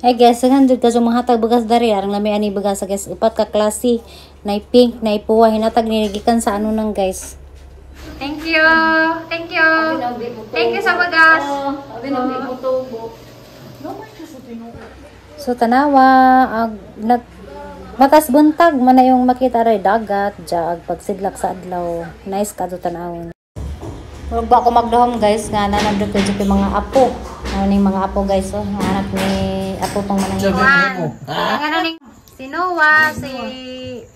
Ay guys, saghan jud ka sa mga hatag bugas dari arang lami ani bugas guys. Upat ka klase, nay pink, nay puwa hinatag niligikan sa ano nang guys. Thank you. Thank you. Thank you sa bugas. So tanawa nag matas buntag man na yung makita ray dagat, jag pagsidlak sa adlaw. Nice kadto tanawon. Huwag ba ako magdahom guys nga nanandun ko dyan mga apo. Ano ning mga apo guys, oh, anak ni apo tong manang Ano ning si Noah, si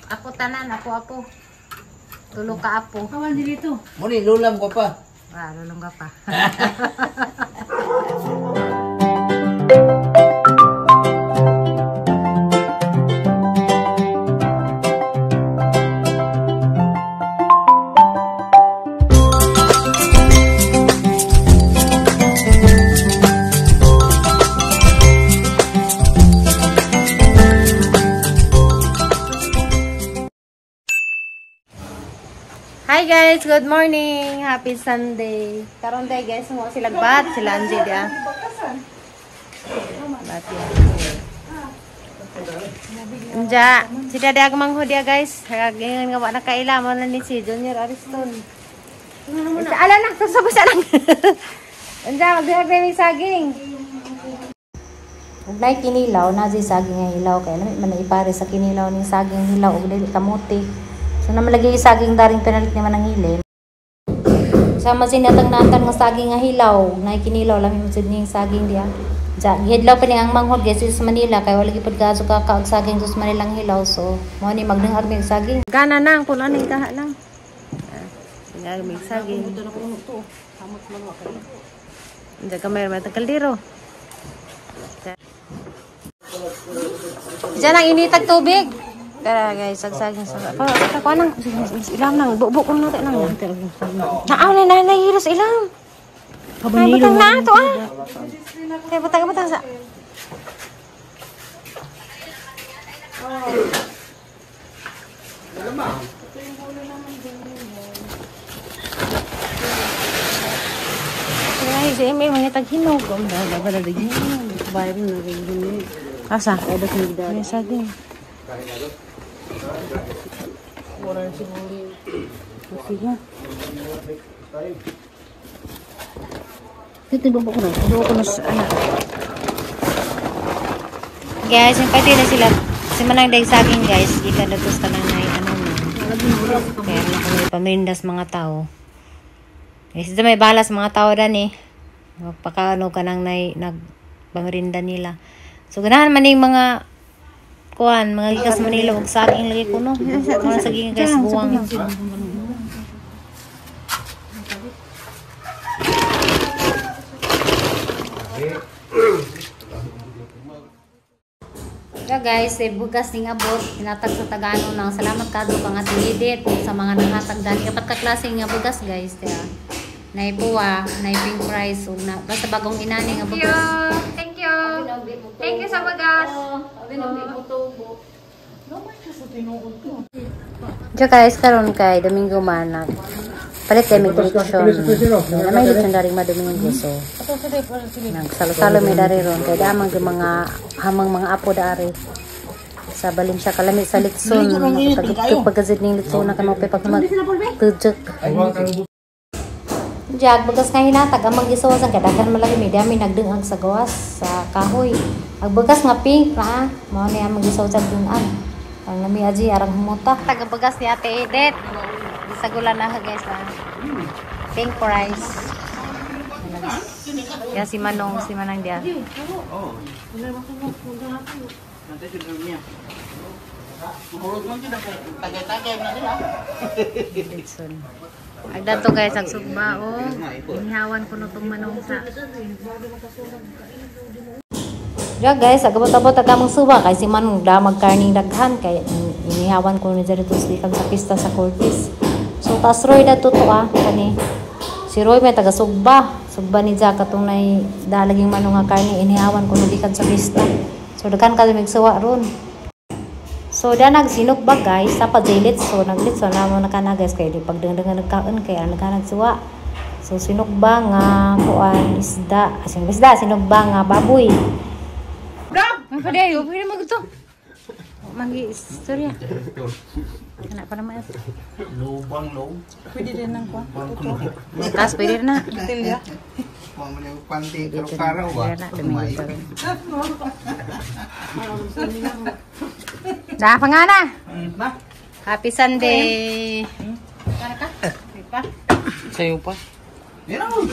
ako tanan, ako. Tulo ka apo. Kawan dito. Muni lulam ko pa. Lulong ka pa. Hi guys, good morning. Happy Sunday. Karon day guys, mo sila bat, sila Angie dia. Anja, si Dade agmang dia guys. Hagingan nga wa na kaila mo na ni si Junior Ariston. Ala na, susubos lang. Anja, magdiag na yung saging. ug nay kinilaw na si saging nga hilaw kay lami man ipare sa kinilaw ning saging hilaw ug dili kamote. So na malagi saging daring pinalit ni manang hilin. Sama sinatang natan nga saging nga hilaw, nay kinilaw lami mo ning saging dia. Ja, gihadlaw pa ni ang manghod guys sa Manila kay wala gipud kaso kakaog saging sa Manila hilaw so mo ni magdengag mig saging. Gana nang kun ani kaha lang. Dengag mig saging. Anja kamay may kaldero. Diyan ang initag tubig. Kaya guys, sagsaging sa ako nang ilam nang bubo ko na nang. Naaw na hilos ilam. Kabanilo na to ah. Kaya butang sa. Ay, si may mga taghinog. Dapat ada gini. Bayar na rin gini. Asa? Ada sendiri. May saging. Orang sini masihnya. Kita bawa ko na. Bawa ko na sa anak. Guys, yung pati na sila. Si Manang Day saging guys. Ika na gusto na na ano na. Kaya na kung pamirindas mga tao. Kasi may balas mga tao dan eh. Magpakaano ka nang nagpamirinda nila. So ganahan man yung mga kuan, mga gikas Manila ug saging lagi kuno. Mga saging guys buwang. Yeah guys, bugas ning abot hinatag sa Tagano nang salamat kadto pang ating edit sa mga nanghatag dali kapat ka klase nga bugas guys tiya. Nay puwa, nay pink rice ug na basta bagong inani nga bugas. Thank you. Thank you sa bugas. Diyo guys, karon kay Domingo Manag. Palit kay migration. Na may lechon dari Domingo so. Nagsalo-salo may dari ron kay damang mga hamang mga apo dari. Sa balim siya kalami sa litson. Tagip pagkazid ning litson na kamo pag magtujek. Jag bugas nga hinatag ang magisawasan kay daghan malagi may dami nagdungag sa gawas sa kahoy. Ang bugas nga pink na mao ni ang magisawasan dungag. Ang nami aji arang humuta. Taga bugas ni Ate Edith. Sagulan na guys na. Pink rice. Ya si Manong, si Manang dia. Agda to guys ang sugba oh. Inihawan ko no tong manong sa. Ya guys, agabot-abot agamong suba kay si Manong damag karning daghan kay inihawan ko ni dito sa pista sa Cortez. So tas Roy na totoo kani. Si Roy may taga Sugba ni Jack katong nay dalaging manong nga karni inihawan ko gikan sa pista. So daghan ka migsuwa ron. So da nagsinukba guys sa pajilit so naglitso na mo nakana guys kay di pagdengdengan nagkaon kay ang nagsuwa. So sinukba nga kuan isda, sinukba nga baboy. Grab! Apa deh? Pwede mo ito. Magi istorya. Anak pa naman ito. Lubang low. Pwede din ng kwa. Bukas, pwede na. Tilya. Mama niya panty karo-karo ba? Pwede na, dumingit pa rin. Dah, pa nga na. Happy Sunday. Sa'yo pa. Yan ako.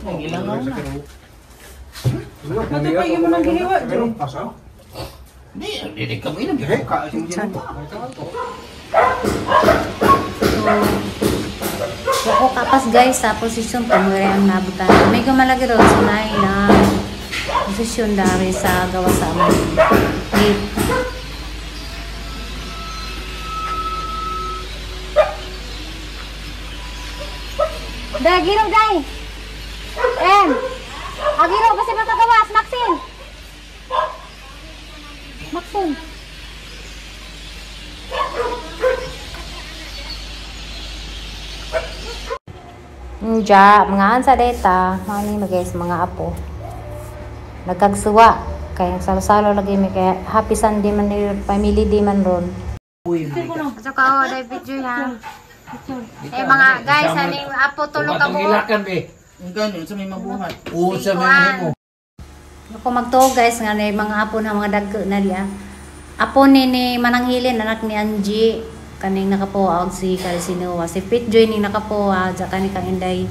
Ang ilang ako na. Ito pa yung mga gihiwa. Hindi kami na buka. Ako kapas guys sa posisyon pamuri ang nabutan. May gumalagi ron sunay na posisyon dari sa gawa sa amin. Dai, giro dai. Agiro kasi matagawas, Maxine. Maxine. Mga ansa data, mga guys, mga apo. Nagkagsuwa. Kaya salo-salo lagi may kaya happy Sunday man ni family di man ron. At saka dai video ha. Mga guys, aning apo tulog ka mo. Ang ganyan sa may mabuhat. Oo, sa may mo. Ako magtuog guys nga na mga apo na mga dagko na diya. Apo ni Mananghilin, anak ni Angie. Kaning nakapuwag si Calcinoa. Si Pitjoy ni nakapuwag. Sa kaning kang Inday.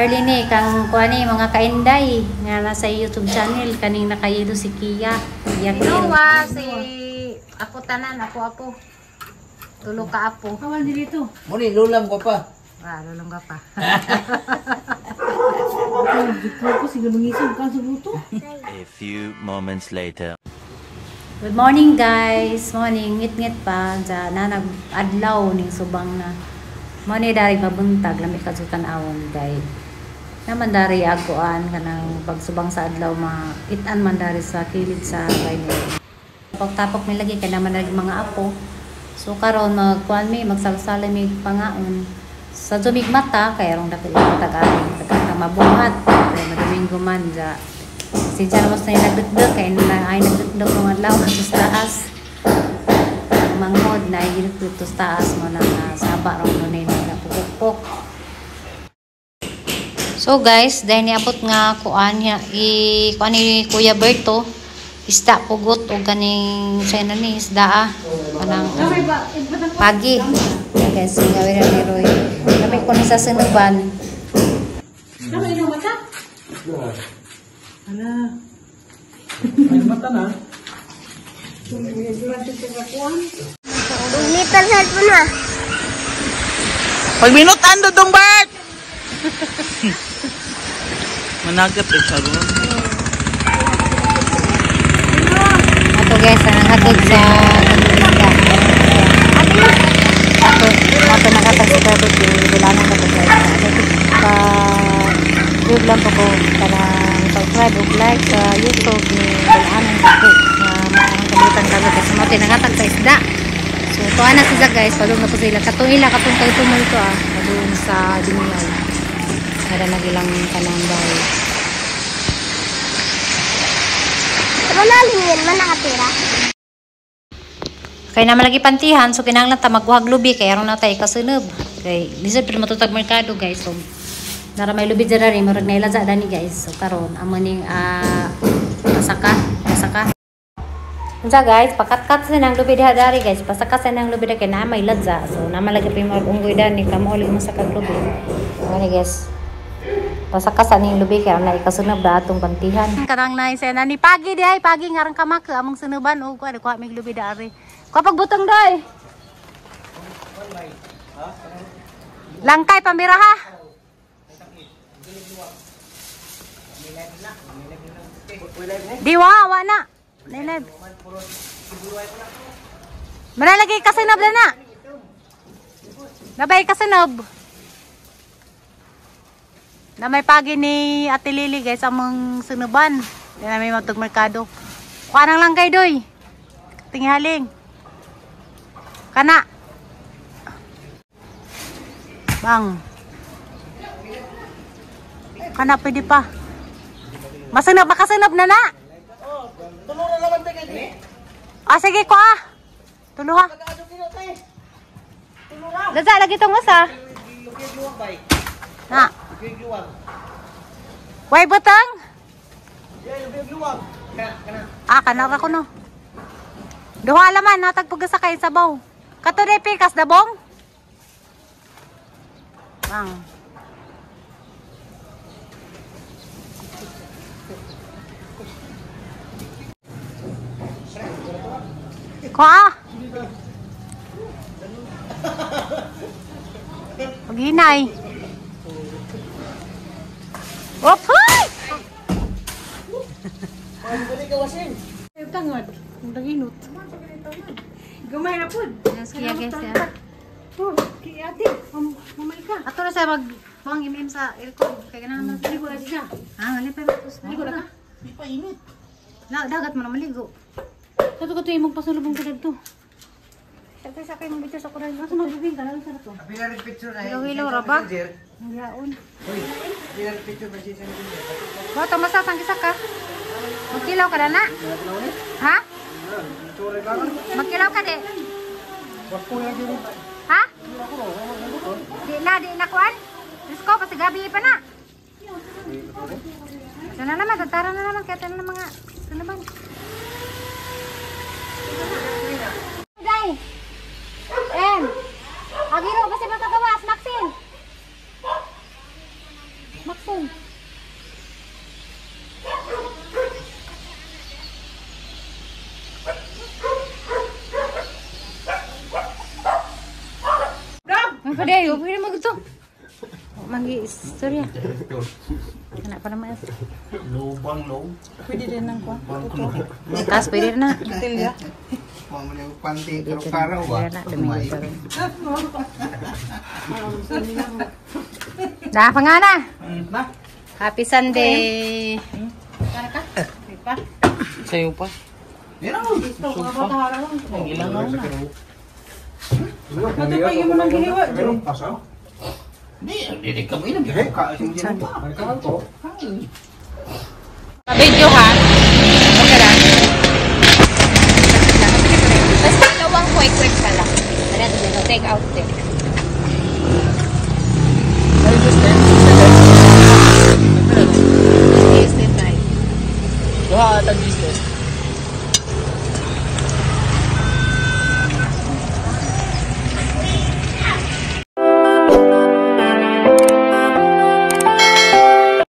Early ni, kang kuwani mga ka-Inday. Nga nasa YouTube channel. Kaning nakayelo si Kia. Noah, si Apo tanan. Apo. Tulog ka apo. Kawan dito. Muli, lulam ko pa. Lulong ka pa. Dito ko sige mangisog ka sa luto. A few moments later. Good morning guys. Morning. Ngit-ngit pa. Diyan na nag-adlaw ning subang na. Mani dari mabuntag. Lamig ka sa tanawon guys. Naman dari aguan kanang pagsubang sa adlaw ma-itan man dari sa kilid sa baynay. Pagtapok may lagi kay naman lagi mga apo. So karon magkuan mi magsalsala mi pangaon. Sa dumig mata kay rong dapit tagad mabuhat. Kay maduminggo man ja. Si Charles na nagdugdug kay na ay nagdugdug ng adlaw sa taas. Mangod na ginugdug sa taas mo na saba rong nunay na pupukpok. So guys, dahil niabot nga kuan niya kuan ni Kuya Berto, isda pugot o ganing sena ni isda kanang pagi. Yeah, guys, gawin na ni Roy. Kami ko ni sa sinuban. Ano yung mata? Ala. Ay, mata na. Little cellphone na. Pag minutan do dong Bart! Managat eh, sabi mo. Ato guys, ang hatod sa isda. Ato nakatag sa kabut yung bulanang ka guys. Vlog lang po ko parang subscribe o like sa YouTube ni Bulanang Kako na maraming kabutan kabut kasi mo tinangatag sa isda. So tuwa na sila guys, padung na po sila. Katong ila, katong kayo tumal ito padung sa Dimiyaw. Para nagilang kanang bahay. Malalim yan, man nakatira. Kaya naman lagi pantihan, so kinahanglan ta magkuhag lubi kaya aron na tayo kasunod. Kay lisod pero matutag merkado guys. So nara may lubi dira rin murag nailaza dani guys. So karon amo ning pasaka. Unsa guys, pakat-kat sa nang lubi diha dari guys. Pasaka sa nang lubi kay na may ladza. So naman lagi pa murag unggoy dani kamo uli mo sa kaglubi. Ngani guys. Pasaka sa ning lubi kaya na ikasunod da atong pantihan. Karang na isena ni pagi di ay pagi ngarang kamaka among sunuban o ko mig lubi dari. Kapag butang day. Langkay pamira ha. Diwa wa na. Nilab. Maralagi kasinob na. Nabay kasinob. Na may pagi ni Ate Lily guys among sunuban. Di na may matug merkado. Kuha nang langkay doy. Tinghaling. Kana. Bang. Kana pwede pa. Masunod, makasunod na na. Ah, sige ko ah. Tulo ha. Dasa lagi tong usa. Na. Way butang. Ah, kanara ko no. Duha laman natag pugas sa kay sabaw. Kato day pikas dabong. Bang. Ko ah. Paghinay. Oops! Hoy! Tangad. Ang daginot. Gamay na po. Yes, kaya guys ya. Oh, kaya ate. Mamay ka. Ato na sa pang imim sa aircon. Kaya ganahan na. Ligo na siya. Ah, wala pa matos. Ligo na ka. Di pa init. Dagat mo na maligo. Kato ka to imong pasulubong ka dito. Sakay mong bitas ako rin. Asa magbibing ka lang sa to. Pilar picture na. Hilaw-hilaw ra ba? Ang yaon. Hoy, pilar picture ba siya sa video? Bato masasang kisa ka. Magkilaw ka na. Ha? Magkilaw ka di. Ha? Di na kuan. Disko kasi gabi pa na. Ito na naman, tantara na naman. Kaya tayo na mga ito naman. Day! Agiro, basta makagawas. Maxine! Maxine! Ang padayo, pwede mo gusto. Manggi istorya. Anak pa naman. Lubang low. Pwede din ng kwa. Tas pwede na. Tilya. Mamo na panty karo-karo ba? Pwede na, dumingin pa rin. Dah pa nga na. Na? Happy Sunday. Sayo pa. Yan ang Ang ilang na. Kato pa yung mga gihiwa, Jay. Pasaw? Hindi ka mo inang gihiwa. Video ha. Okay lang. Basta gawang quick ka lang. Take out din. Yes, din tayo. Duha atag business.